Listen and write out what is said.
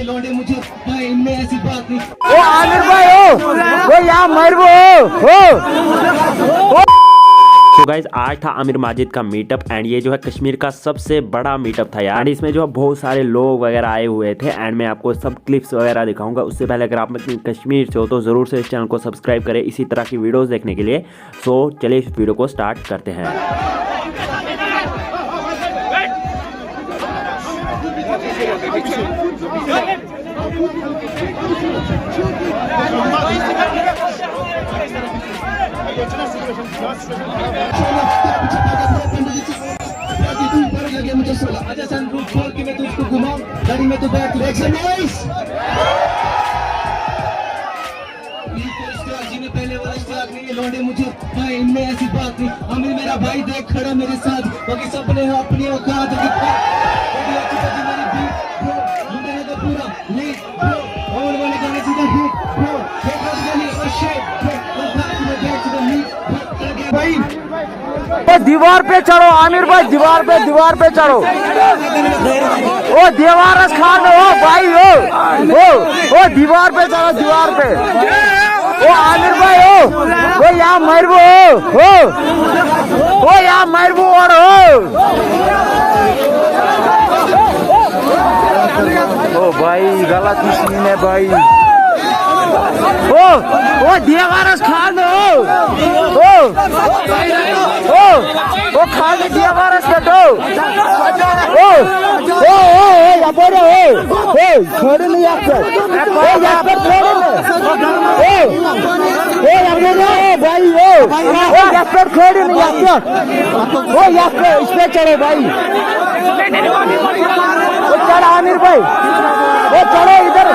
लौंडे मुझे भाई इनमें ऐसी बात नहीं। ओ आमिर भाई ओ यहाँ मरबो ओ। तो गाइज आज था आमिर माजिद का मीटअप एंड ये जो है कश्मीर का सबसे बड़ा मीटअप था यार। इसमें जो है बहुत सारे लोग वगैरह आए हुए थे एंड मैं आपको सब क्लिप्स वगैरह दिखाऊंगा। उससे पहले अगर आप कश्मीर से हो तो ज़रूर से इस चैनल को सब्सक्राइब करें इसी तरह की वीडियोस देखने के लिए। सो चलिए इस वीडियो को स्टार्ट करते हैं। मुझे सोला अच्छा सनरूफ खोल के मैं तुझको घुमाऊं गाड़ी में तो बैठ पहले वाला स्टार्ट नहीं लौंडे मुझे भाई इनमें ऐसी बात नहीं। अमीर मेरा भाई देख खड़ा मेरे साथ बाकी सबने अपनी औकात भाई दीवार पे चढ़ो आमिर भाई, दीवार पे चढ़ो। ओ दीवार खान ओ भाई ओ दीवार पे चढ़ो, दीवार पे। ओ आमिर भाई ओ यहाँ मरबो ओ यहाँ मरबो और ओ भाई गलत सीन है भाई। ओ दीवार खान ओ खान दीवार बेटो ओ छोड़ नहीं आपको भाई छोड़ नहीं आपको इस पे चढ़ो भाई। वो चढ़ आमिर भाई वो चढ़ो इधर